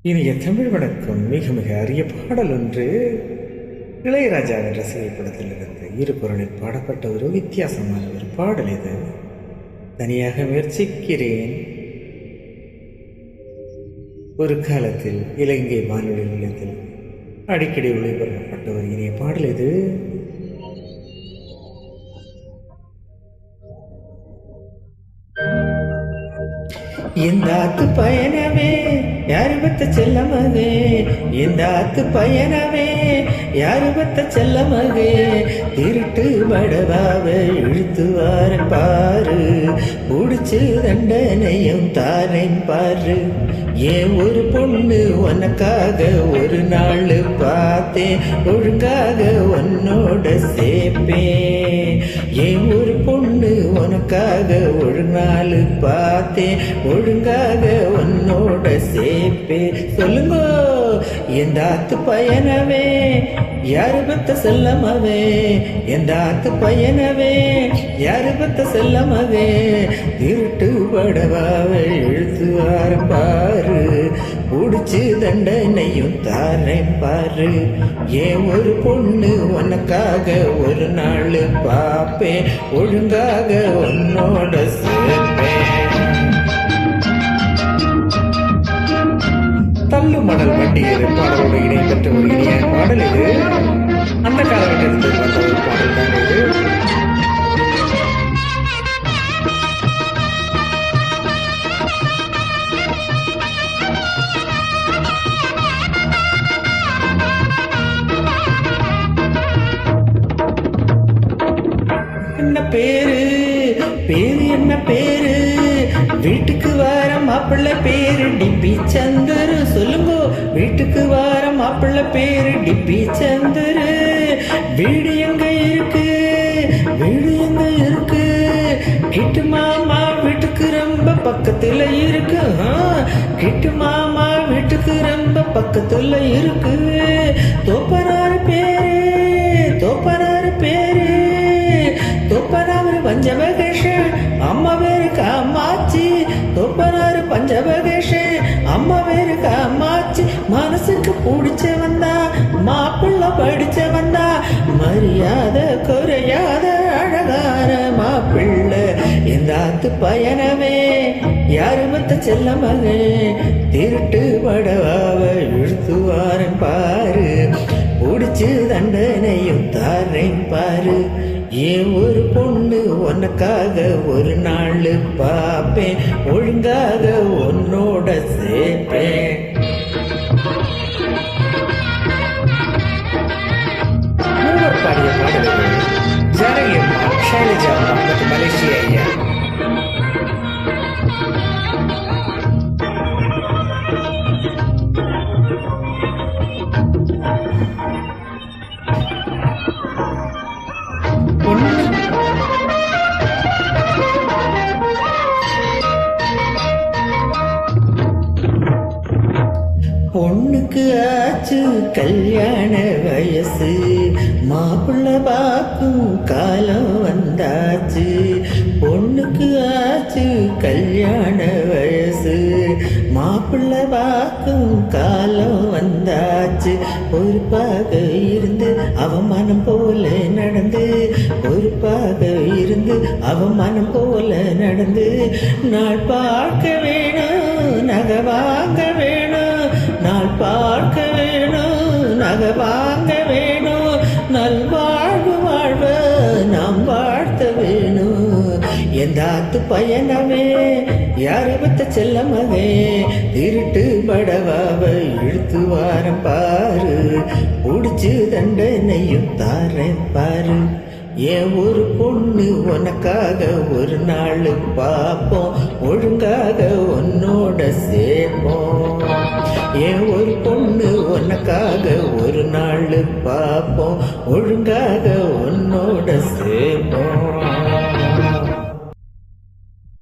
இனிய தமிழ் வணக்கம். மிக மிக அரிய பாடல் ஒன்று இளையராஜாவின் ரசிகப்படத்திலிருந்து இரு குரலில் பாடப்பட்ட ஒரு வித்தியாசமான ஒரு பாடல். இது தனியாக முயற்சிக்கிறேன். ஒரு காலத்தில் இலங்கை வானொலி நிலையத்தில் அடிக்கடி ஒளிபரப்பப்பட்ட ஒரு இனிய பாடல் இது. இந்த ஆத்து பயணமே யாரு பத்த செல்லமகே, இந்த ஆத்து பயணமே யாரு பத்த செல்லமகே, திருட்டு படவாவ இழுத்துவார பாரு, புடிச்சு தண்டனையும் தாரேன் பாரு. ஏன் ஒரு பொண்ணு உனக்காக ஒரு நாள் பார்த்தேன், ஒழுங்காக உன்னோட சேர்ப்பேன். ஏன் ஒரு பொண்ணு உனக்காக ஒரு நாள் பார்த்தேன், ஒழுங்காக உன்னோட சேர்ப்பேன். சொல்லுங்க, எந்த ஆத்து பயணவே யாரு பத்த செல்லமவே, எந்த ஆத்து பயணவே யாரு பத்த செல்லமவே, திருட்டு படவாவை இழுத்து ஆரம்பாரு, புடிச்சு தண்டனையும் தாரேன் பாரு. ஏன் ஒரு பொண்ணு உனக்காக ஒரு நாள் பாப்பேன், ஒழுங்காக உன்னோட சேர்ப்பேன். தள்ளு மணல் வண்டியர் பாடலோடு இடைப்பெற்ற ஒரு இனிய பாடல் இது. அந்த காலகட்டத்தில் வந்த ஒரு பாடல் தான் இது. என்ன பேரு பேரு என்ன பேரு, வீட்டுக்கு வர மாப்பிள்ளை பேரு டிபி சந்தரு. சொல்லுங்க, வீட்டுக்கு வர மாப்பிள்ளை பேரு டிபி சந்தரு. வீடு எங்க இருக்கு, வீடு எங்க இருக்கு, கிட்டு மாமா வீட்டுக்கு ரொம்ப பக்கத்துல இருக்கு. கிட்டு மாமா வீட்டுக்கு ரொம்ப பக்கத்துல இருக்கு. தோப்பனார் பேரு, தோப்பனார் பேரு, தோப்பனார் பஞ்சபகேஷன், அம்மா பேரு காமாச்சி. தோப்பனார் பஞ்சபகேஷன், அம்மா பேரு காமாச்சி. மனசுக்கு பிடிச்ச வந்தா, மாப்பிள்ள படிச்ச வந்தா, மரியாதை குறையாத அழகான மாப்பிள்ள. இந்த ஆத்து பயணமே யாரு மத்த செல்ல மகே, திருட்டு படவாவ இழுத்துவாரன் பாரு, பிடிச்சு தண்டனையும் தாரேன் பாரு. ஏன் ஒரு பொண்ணு உனக்காக ஒரு நாள் பாப்பேன், ஒழுங்காக உன்னோட சேர்ப்பேன். பாடிய பாடல்கள் ஜனகியம்மா, ஷைலஜா மற்றும் மலேசியா ஐயா. பொண்ணுக்கு ஆச்சு கல்யாண வயசு, மாப்பிள்ள பாக்கும் காலம் வந்தாச்சு. பொண்ணுக்கு ஆச்சு கல்யாண வயசு, மாப்பிள்ள பாக்கும் காலம் வந்தாச்சு. பொறுப்பாக இருந்து அவமானம் போல நடந்து, பொறுப்பாக இருந்து அவமானம் போல நடந்து, நாள் பார்க்க வேணும் நகை வாங்க வேணும், நாள் பார்க்க வேணும் நகை வாங்க வேணும், நல்வாழ்வு வாழ்வ நாம் வாழ்த்த வேணும். எந்த ஆத்து பயணமே யாரு பத்த செல்ல மகே, திருட்டு படவாவ இழுத்து வாரம் பாரு, புடிச்சு தண்டனையும் தாரேன் பாரு. ஏன் ஒரு பொண்ணு உனக்காக ஒரு நாள் பாப்போம், ஒழுங்காக உன்னோட சேர்ப்போம். ஏன் ஒரு பொண்ணு உனக்காக ஒரு நாள் பாப்போம், ஒழுங்காக உன்னோட சேர்ப்போம்.